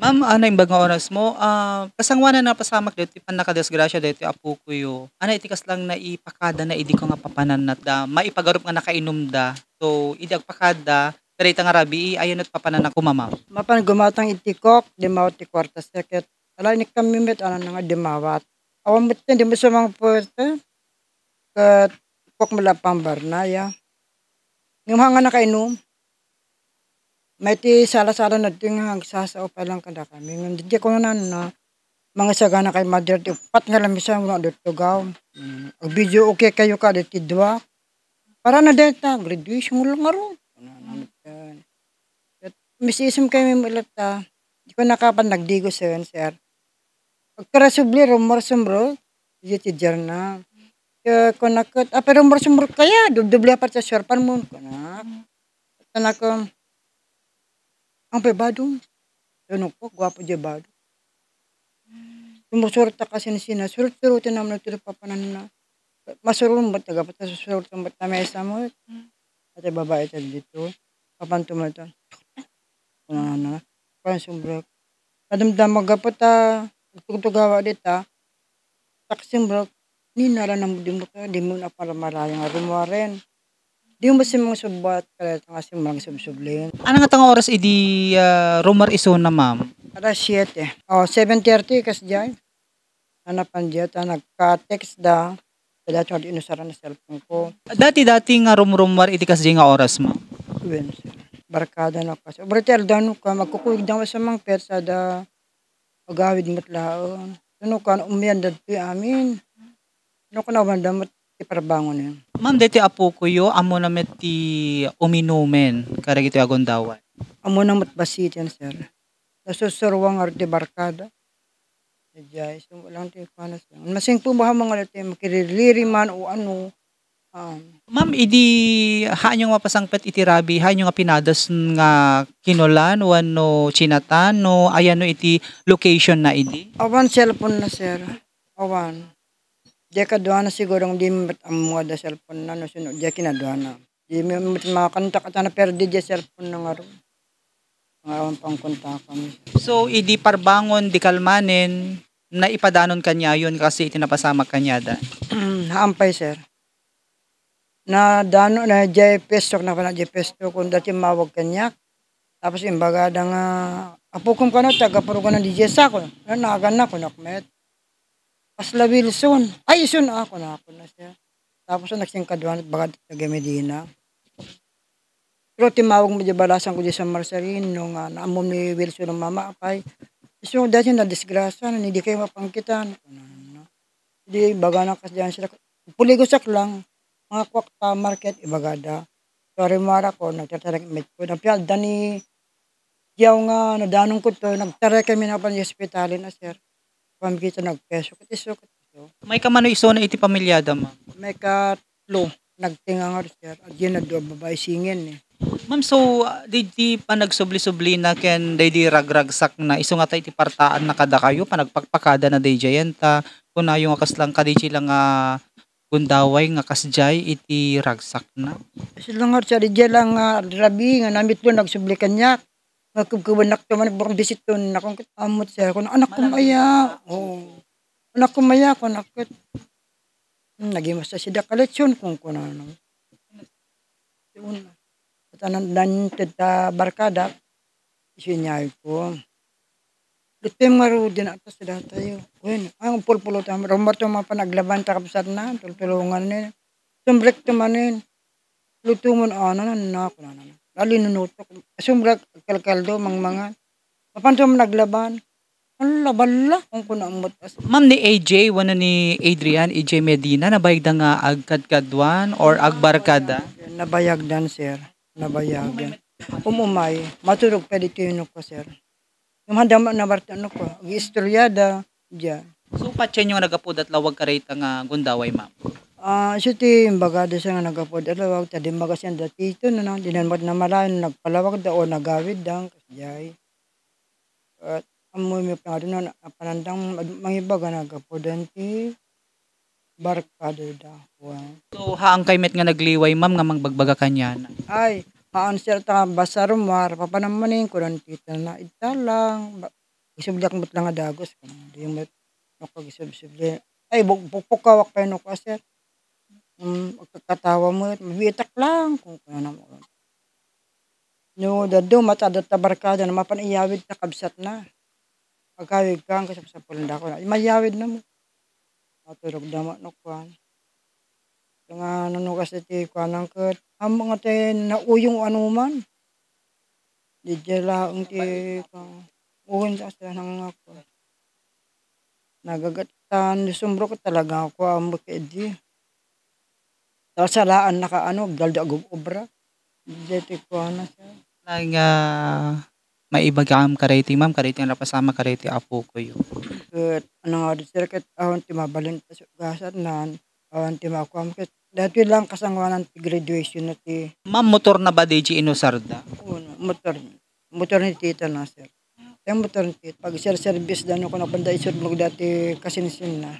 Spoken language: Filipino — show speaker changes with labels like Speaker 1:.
Speaker 1: Ma'am, ano imbaga oras mo, kasangwanan na pasamak dito pan nakadisgrasya dito apo ko yo. Ano itikas lang na ipakada na idi ko nga papananat da, maipagarup nga nakainom da. So, idi agpakada, karita nga rabi, ayun at papanan ako mama.
Speaker 2: Mapan gumatang itikok, di mawat ti kwarta seket. Ala ni kami met ana nga di mawat. Awan met di mo sa mga puwerte, kat kok malapang barnaya. Ngam hanga nakainom, may ti sala-sala na ti nga agsasao pa lang kada kami. Ngam di ko na mga sagana kay mother ti pat nga lamisa nga dito gaw. Ang video okay kayo ka dito dua. Para na deta graduation lang aron. Misisim kami mulata. Di ko nakapan nagdigo sir. Pagkarasubli rumor sumbro, di ti jarna. Kaya ko nakot, pero rumor sumbro kaya, dubli apat sa sharpan mo ko na. Tanak ko, ang pebadong. Ano po, gwapo di bado. Sumusurta kasi ni sina, surut-surutin naman ito papanan na. Masurun ba taga pata susurut ang bata mesa mo. At babae tayo dito. Papantumal ito. Ano, parang sumbro. Kadamdam magapata, tugawa dita. Taksim bro, ni nara na di mo ka, di mo na para marayang rumaren. Di mo si mga subat, kaya nga si mga subsublin.
Speaker 1: Ano nga tanga oras idi rumor iso na ma'am?
Speaker 2: Para 7. O, 7:30 kas dyan. Hanapan dyan, nagka-text da. Kaya tsaka inusaran na cellphone ko.
Speaker 1: Dati-dati nga rumor idi kas nga oras ma'am.
Speaker 2: Uwin, sir. Barkada na kasi. Obritel, dano ka, magkukulig daw sa mga persa da. Agawid mo't laon. Ano ka, umiyan dati amin. Ano ka na damot iparbangon yun.
Speaker 1: Ma'am, dati apo ko yo, amo na met ti uminumen, karag ito agondawan.
Speaker 2: Amo na mo't basit yan, sir. Nasusurwang arte barkada. Jay, so walang ti panas yan. Masing po ba mga lati, makiririri man o ano.
Speaker 1: Ma'am, idi haanyo nga pasangpet iti rabi, haanyo nga pinadas nga kinulan, wano chinatan, no ayan no iti location na idi.
Speaker 2: Awan cellphone na, sir. Awan. Diya kadwa na siguro di mo amuha da cellphone na, no sunod, diya kinadwa na. Di mo makakanta ka na, pero di diya cellphone na nga ro. Nga awan pang kontakan.
Speaker 1: So, idi parbangon, di kalmanin, na ipadanon kanya yun kasi itinapasamak kanya da.
Speaker 2: Haampay, sir. Na dano na jay pesto na pala jay pesto kung dati mawag kanya. Tapos imbaga da nga apukom ka na taga puro ka na di jesa ko. Nanagan na ko nakmet. Pasla Wilson. Ay isun ako na siya. Tapos nagsing kaduan baga taga Medina. Pero timawag mo di balasan ko di sa Marcelino nga naamom ni Wilson ng mama apay. So dati na disgrasya na hindi kayo mapangkitan. Di baga na kasi sila. Puligosak lang. Mga kwakta market ibagada. Sorry mara ko nagtatarek met ko. Napial dani yaw nga nadanong ko to nagtarek kami na pan hospitalin na sir. Pamkita nagpeso katiso.
Speaker 1: May kamano iso na iti pamilyada ma'am.
Speaker 2: May katlo nagtinga nga sir. At yun nagdo babae singin eh.
Speaker 1: Ma'am, so di pa nagsubli-subli na ken di ragragsak na iso nga tayo iti partaan na kada kayo panagpakpakada na day jayenta kun ayo nga kaslang kadichi lang nga gundaway nga kasjay iti ragsak na.
Speaker 2: Sila nga siya di lang rabi nga namit ko nagsubli kanya. Nagkubunak to man bakong bisiton nakong amot siya kun anak ko maya. Oh. Anak ko maya kun akit. Naging mas sida kaletsyon kung kunano. Yun. Tanan dan teta barkada isinyay ko. Lutem nga ro din atas sila tayo. Wen, ang pulpulo tam rumor to mga panaglaban ta kapsat na tulungan ni. Sumbrek to manin. Lutumon ana na ko na. Lali nunutok. Sumbrek kalkaldo mga. Papan to naglaban. Ang labala kung kunamot as.
Speaker 1: Ma'am ni AJ wano ni Adrian AJ Medina nabayag da nga agkadkadwan or agbarkada.
Speaker 2: Nabayagdan sir. Nabayagdan. Umumay. Maturog pa dito yun ko sir. Yung handama na bartano ko. Giistoryada. Diyan.
Speaker 1: So patyan yung nagapod at lawag karita nga gundaway ma'am.
Speaker 2: Siya ti bagada siya nga nagapod. Alawag tadi magasyan dati ito na dinanmod na malayan. Nagpalawag da o nagawid dang. Kasjay. At amoy may pangalan na panandang mangibaga nagapod. Ti barkada da.
Speaker 1: So haang kay met nga nagliway ma'am nga mangbagbaga kanya na.
Speaker 2: Ay, maan siya ta basa rumar, papanamanin ko lang kita na italang. Isublak mo't lang nga dagos di met no kagisubsubli. Ay pukawak pa no ka sir. Pagkakatawa mo mabitak lang kung ano mo. No dadto matadat ta barkada na mapaniyawid ta kabsat na. Pagkawig kang kasapsapol na ko na. Mayawid na mo. Maturog dama no kwan. Nga ano kasi ti kwanang ket ang mga te nauyong anuman. Di laeng ti uwan sa nang ako. Nagagatan sumbro ko talaga ako ang makedi. Salaan naka ano galda obra. Di ti kwana siya.
Speaker 1: Lang maibagam kareti ma'am, kareti ang napasama kareti apo ko yun.
Speaker 2: Ket ano nga di sir ket awan ti mabalin ta sa gasat nan awan ti makuam ket dati lang kasangwanan ti graduation na ti
Speaker 1: Ma'am, motor na ba DJ Inusarda?
Speaker 2: motor. Motor ni tita na sir. Yung motor ni tita. Pag sir service dano ko na banda isod mo dati kasinsin na.